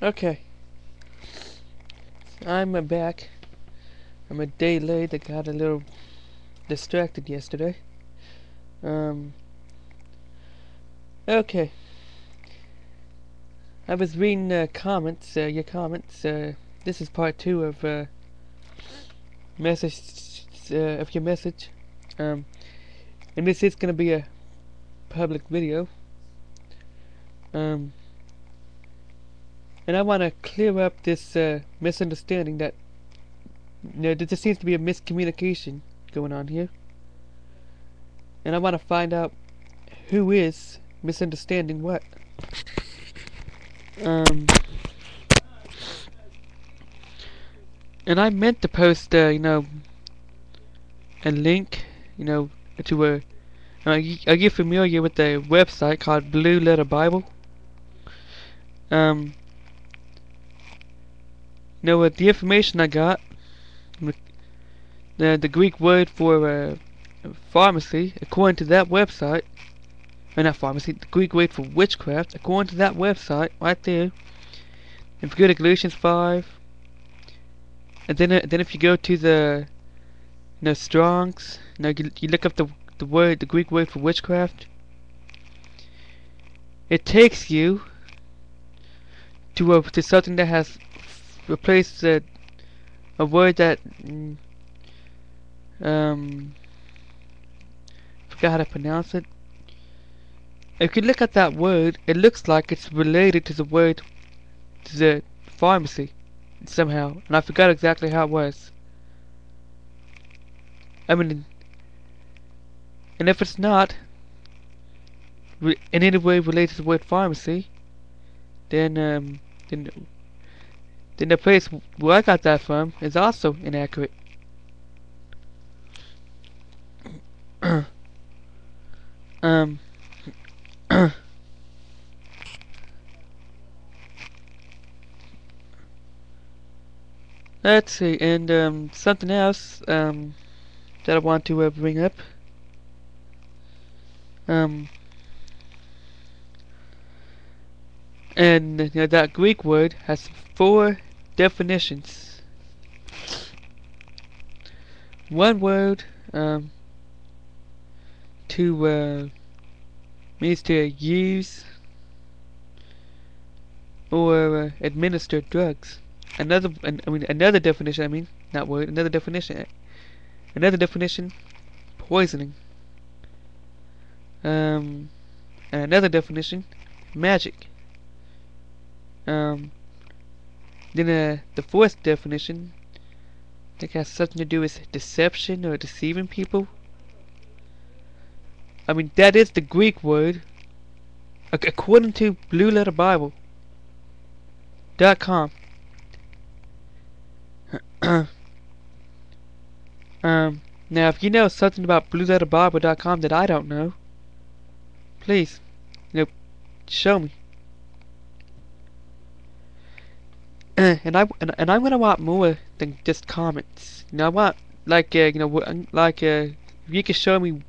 Okay, I'm back. I'm a day late. I got a little distracted yesterday. Okay. I was reading comments, your comments. This is part 2 of message of your message. And this is gonna be a public video. And I want to clear up this misunderstanding that there seems to be a miscommunication going on here. And I want to find out who is misunderstanding what. And I meant to post, a link, to a. Are you familiar with a website called Blue Letter Bible? With the information I got, the Greek word for pharmacy, according to that website, or not pharmacy, the Greek word for witchcraft, according to that website, right there. If you go to Galatians 5, and then if you go to the, Strong's, you look up the Greek word for witchcraft, it takes you to something that has replaced a word that forgot how to pronounce it. If you look at that word, it looks like it's related to the word, to the pharmacy, somehow, and I forgot exactly how it was. And if it's not in any way related to the word pharmacy, then the place where I got that from is also inaccurate. Let's see, and something else that I want to bring up. And that Greek word has 4 definitions. One word means to use or administer drugs. Another definition. Another definition, poisoning. And another definition, magic. Then the 4th definition, I think, has something to do with deception or deceiving people. That is the Greek word, according to BlueLetterBible.com. Now, if you know something about BlueLetterBible.com that I don't know, please, show me. And I'm gonna want more than just comments. I want if you can show me,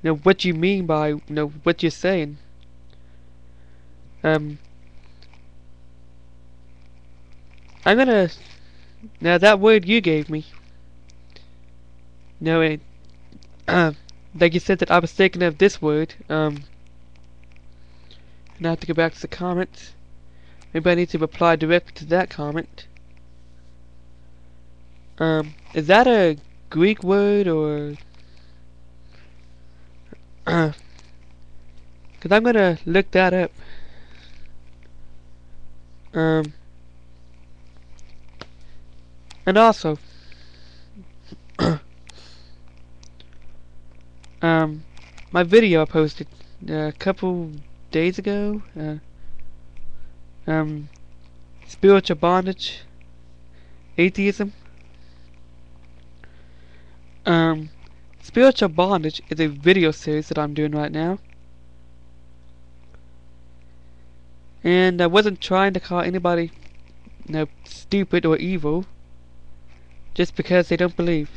what you mean by what you're saying. I'm gonna that word you gave me. Like you said that I was thinking of this word. And I have to go back to the comments. Maybe I need to reply directly to that comment. Is that a Greek word or? Cause I'm gonna look that up. And also, my video I posted a couple days ago. Spiritual bondage, atheism. Spiritual bondage is a video series that I'm doing right now, and I wasn't trying to call anybody, stupid or evil, just because they don't believe.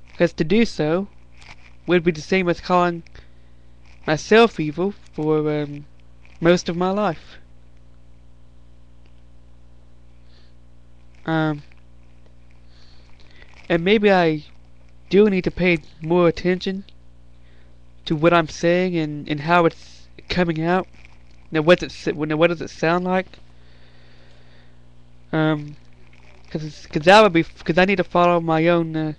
Because to do so would be the same as calling myself evil for most of my life. And maybe I do need to pay more attention to what I'm saying and how it's coming out. Now, what does it sound like? Because I need to follow my own.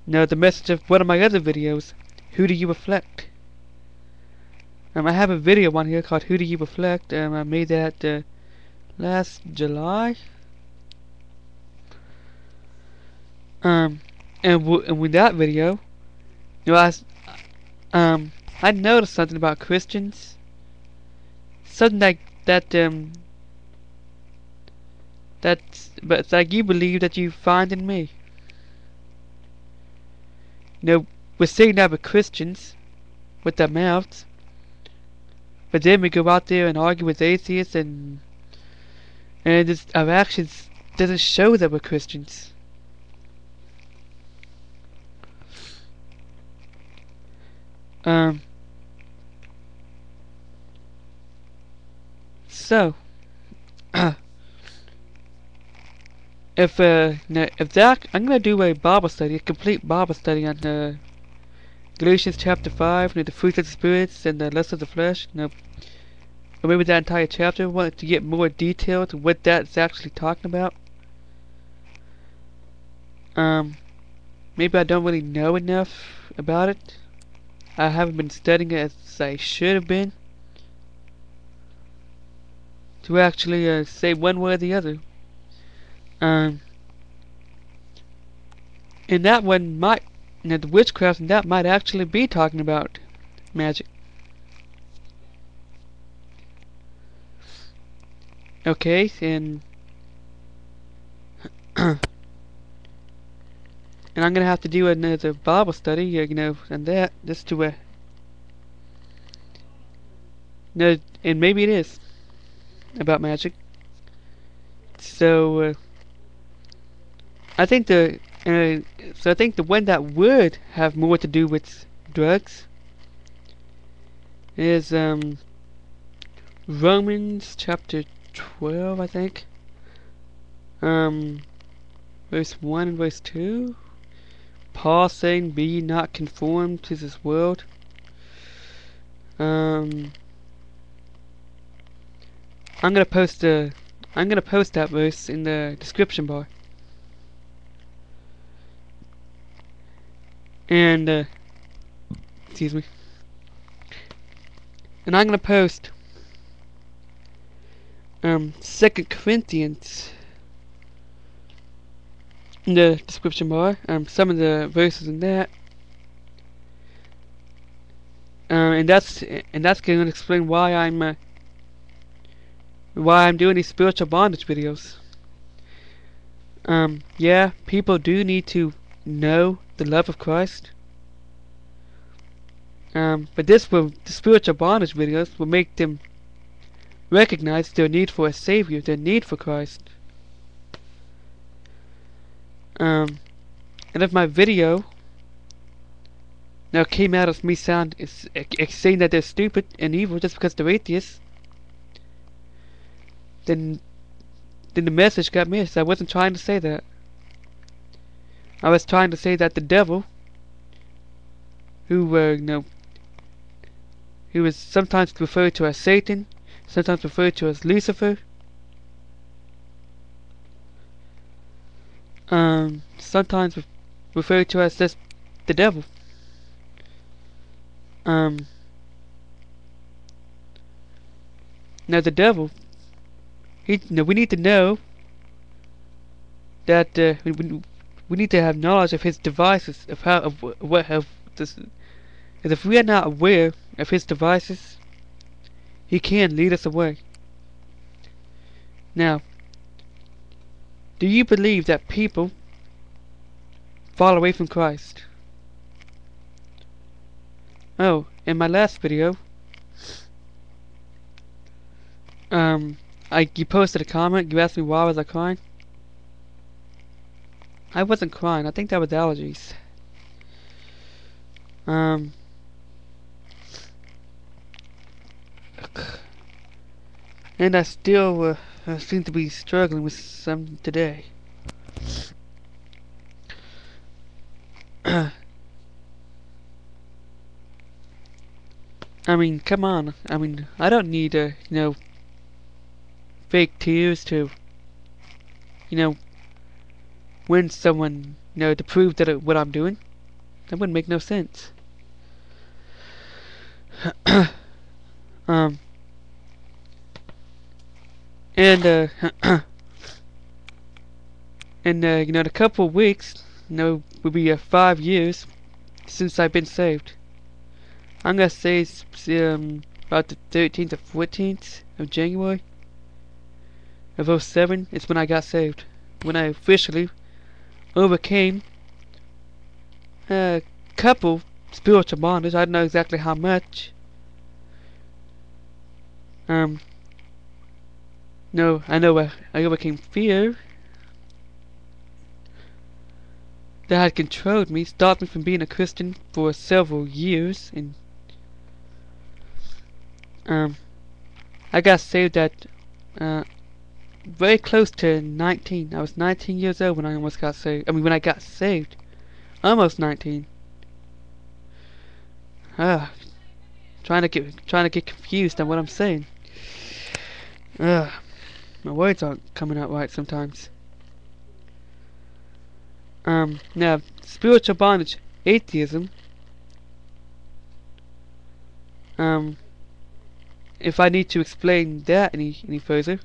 The message of one of my other videos. Who do you reflect? I have a video on here called "Who Do You Reflect?" I made that last July. And with that video, I noticed something about Christians. Something but it's like you believe that you find in me. We're saying that we're Christians with their mouths, but then we go out there and argue with atheists, and our actions doesn't show that we're Christians. So, if that, I'm gonna do a Bible study, a complete Bible study on Galatians chapter 5, the fruits of the spirits and the lust of the flesh. Or maybe that entire chapter. I want to get more detail to what that's actually talking about. Maybe I don't really know enough about it. I haven't been studying it as I should have been to actually say one way or the other. And that one might, the witchcraft, and that might actually be talking about magic. Okay, and and I'm gonna have to do another Bible study, and that just to and maybe it is about magic. So I think the one that would have more to do with drugs is Romans chapter 12, I think. Verse 1 and verse 2. Paul saying, "Be ye not conformed to this world." I'm gonna post that verse in the description bar. And excuse me. And I'm gonna post 2 Corinthians in the description bar. Some of the verses in that. And that's going to explain why I'm doing these spiritual bondage videos. Yeah, people do need to know the love of Christ. But the spiritual bondage videos will make them recognize their need for a Savior, their need for Christ. And if my video now came out as me saying that they're stupid and evil just because they're atheists, then the message got missed. I wasn't trying to say that. I was trying to say that the devil, who is sometimes referred to as Satan, sometimes referred to as Lucifer, sometimes referred to as just the devil. Now the devil, we need to know that we need to have knowledge of his devices, of this. Because if we are not aware of his devices, he can lead us away. Now, do you believe that people fall away from Christ? Oh, in my last video, you posted a comment. You asked me why was I crying. I wasn't crying. I think that was allergies. And I still seem to be struggling with some today. I mean, come on. I mean, I don't need fake tears to, win someone, to prove that what I'm doing. That wouldn't make no sense. um, and in a couple of weeks, will be 5 years since I've been saved. I'm gonna say about the 13th or 14th of January of '07 is when I got saved. When I officially overcame a couple spiritual bondage. I don't know exactly how much. No, I know I overcame fear that had controlled me, stopped me from being a Christian for several years, and I got saved at very close to 19. I was 19 years old when I almost got saved. I mean, when I got saved, almost 19. Trying to get confused on what I'm saying. My words aren't coming out right sometimes. Now, spiritual bondage, atheism. If I need to explain that any further,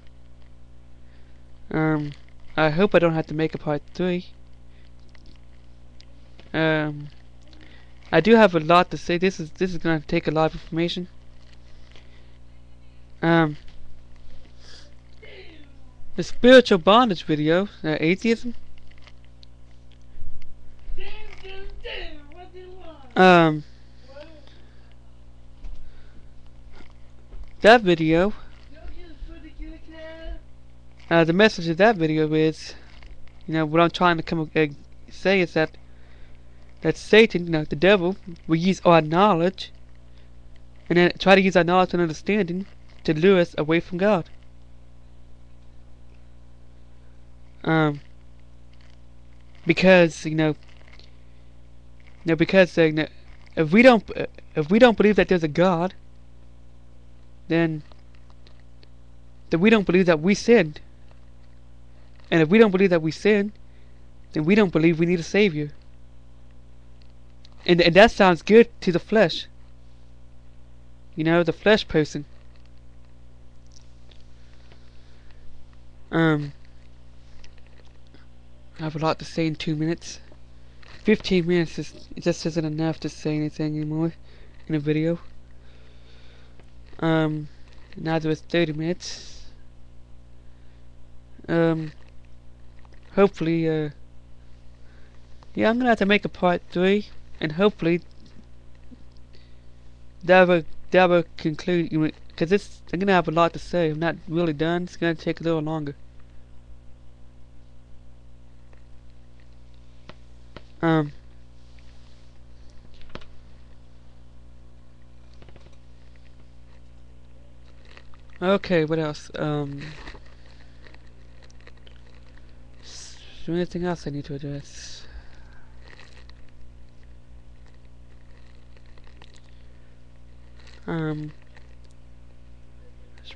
I hope I don't have to make a part 3. I do have a lot to say. This is gonna take a lot of information. The spiritual bondage video, atheism. That video. The message of that video is, what I'm trying to say is that Satan, the devil, will use our knowledge, and then try to use our knowledge and understanding to lure us away from God. Because if we don't believe that there's a God, then we don't believe that we sinned. And if we don't believe that we sinned, then we don't believe we need a Savior. And that sounds good to the flesh. The flesh person. I have a lot to say in 2 minutes. 15 minutes just isn't enough to say anything anymore in a video. Now there was 30 minutes. Hopefully, yeah, I'm gonna have to make a part 3, and hopefully that will conclude. Because I'm gonna have a lot to say. I'm not really done. It's gonna take a little longer. Okay, what else? Is there anything else I need to address? Should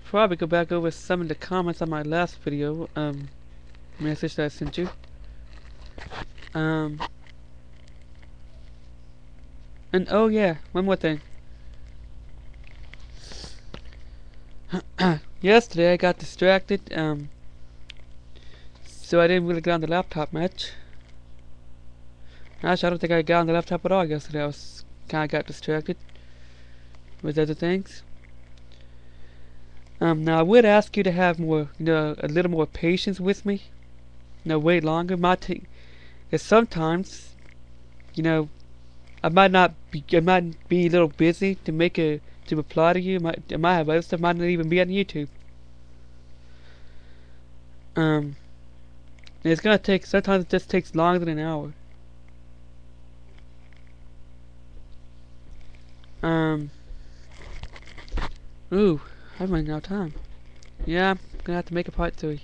probably go back over some of the comments on my last video, message that I sent you. And oh yeah, one more thing. Yesterday I got distracted, so I didn't really get on the laptop much. Actually, I don't think I got on the laptop at all yesterday. I was kinda got distracted with other things. Now I would ask you to have more, a little more patience with me. Wait longer. Because sometimes, I might be a little busy to reply to you. I might have other stuff. Might not even be on YouTube. It's gonna take. Sometimes it just takes longer than an hour. Ooh, I'm running out of time. Yeah, I'm gonna have to make a part 3.